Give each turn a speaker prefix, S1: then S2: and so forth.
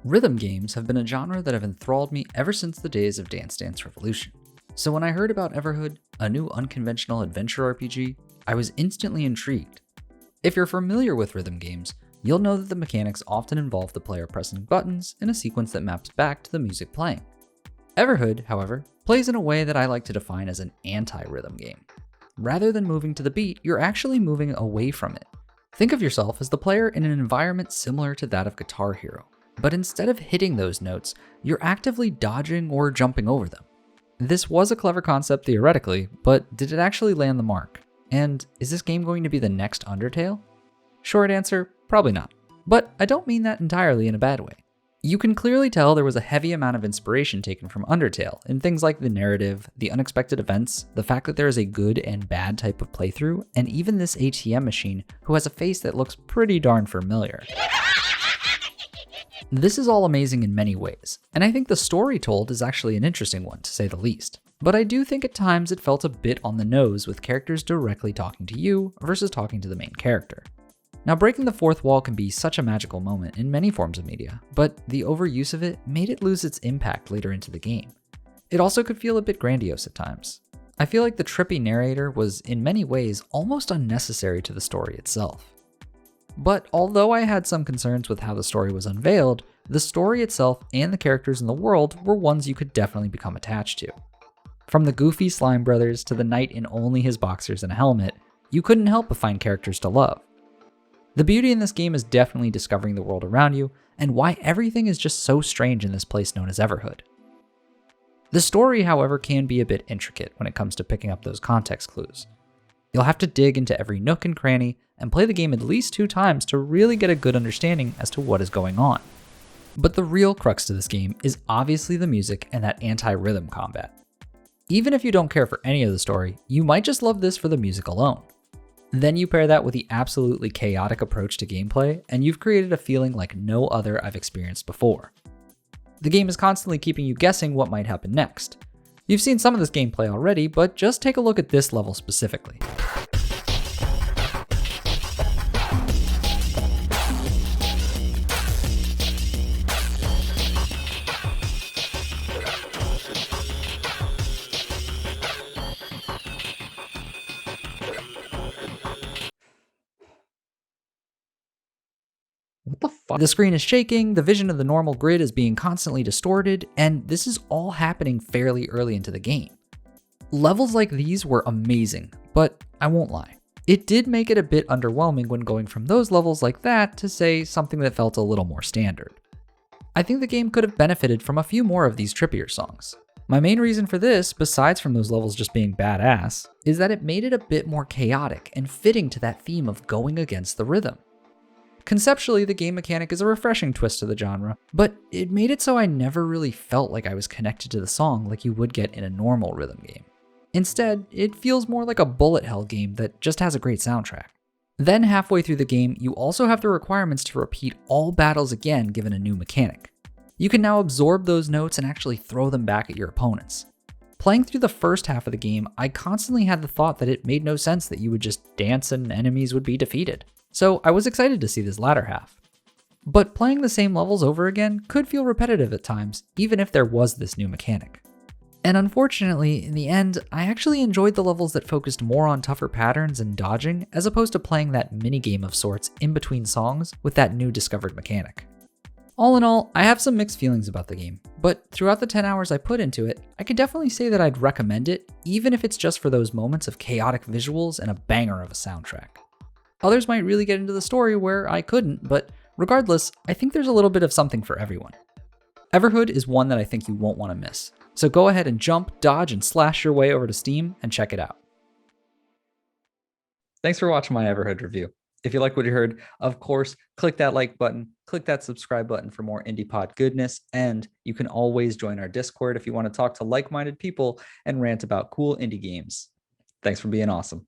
S1: Rhythm games have been a genre that have enthralled me ever since the days of Dance Dance Revolution. So when I heard about Everhood, a new unconventional adventure RPG, I was instantly intrigued. If you're familiar with rhythm games, you'll know that the mechanics often involve the player pressing buttons in a sequence that maps back to the music playing. Everhood, however, plays in a way that I like to define as an anti-rhythm game. Rather than moving to the beat, you're actually moving away from it. Think of yourself as the player in an environment similar to that of Guitar Hero, but instead of hitting those notes, you're actively dodging or jumping over them. This was a clever concept theoretically, but did it actually land the mark? And is this game going to be the next Undertale? Short answer, probably not. But I don't mean that entirely in a bad way. You can clearly tell there was a heavy amount of inspiration taken from Undertale in things like the narrative, the unexpected events, the fact that there is a good and bad type of playthrough, and even this ATM machine who has a face that looks pretty darn familiar. This is all amazing in many ways, and I think the story told is actually an interesting one, to say the least. But I do think at times it felt a bit on the nose with characters directly talking to you versus talking to the main character. Now, breaking the fourth wall can be such a magical moment in many forms of media, but the overuse of it made it lose its impact later into the game. It also could feel a bit grandiose at times. I feel like the trippy narrator was in many ways almost unnecessary to the story itself. But although I had some concerns with how the story was unveiled, the story itself and the characters in the world were ones you could definitely become attached to. From the goofy slime brothers to the knight in only his boxers and a helmet, you couldn't help but find characters to love. The beauty in this game is definitely discovering the world around you and why everything is just so strange in this place known as Everhood. The story, however, can be a bit intricate when it comes to picking up those context clues. You'll have to dig into every nook and cranny and play the game at least 2 times to really get a good understanding as to what is going on. But the real crux to this game is obviously the music and that anti-rhythm combat. Even if you don't care for any of the story, you might just love this for the music alone. Then you pair that with the absolutely chaotic approach to gameplay, and you've created a feeling like no other I've experienced before. The game is constantly keeping you guessing what might happen next. You've seen some of this gameplay already, but just take a look at this level specifically. What the fuck? The screen is shaking, the vision of the normal grid is being constantly distorted, and this is all happening fairly early into the game. Levels like these were amazing, but I won't lie. It did make it a bit underwhelming when going from those levels like that to, say, something that felt a little more standard. I think the game could have benefited from a few more of these trippier songs. My main reason for this, besides from those levels just being badass, is that it made it a bit more chaotic and fitting to that theme of going against the rhythm. Conceptually, the game mechanic is a refreshing twist to the genre, but it made it so I never really felt like I was connected to the song like you would get in a normal rhythm game. Instead, it feels more like a bullet hell game that just has a great soundtrack. Then halfway through the game, you also have the requirements to repeat all battles again given a new mechanic. You can now absorb those notes and actually throw them back at your opponents. Playing through the first half of the game, I constantly had the thought that it made no sense that you would just dance and enemies would be defeated. So I was excited to see this latter half. But playing the same levels over again could feel repetitive at times, even if there was this new mechanic. And unfortunately, in the end, I actually enjoyed the levels that focused more on tougher patterns and dodging, as opposed to playing that minigame of sorts in between songs with that new discovered mechanic. All in all, I have some mixed feelings about the game, but throughout the 10 hours I put into it, I can definitely say that I'd recommend it, even if it's just for those moments of chaotic visuals and a banger of a soundtrack. Others might really get into the story where I couldn't, but regardless, I think there's a little bit of something for everyone. Everhood is one that I think you won't want to miss, so go ahead and jump, dodge, and slash your way over to Steam and check it out. Thanks for watching my Everhood review. If you like what you heard, of course, click that like button, click that subscribe button for more indie pod goodness, and you can always join our Discord if you want to talk to like-minded people and rant about cool indie games. Thanks for being awesome.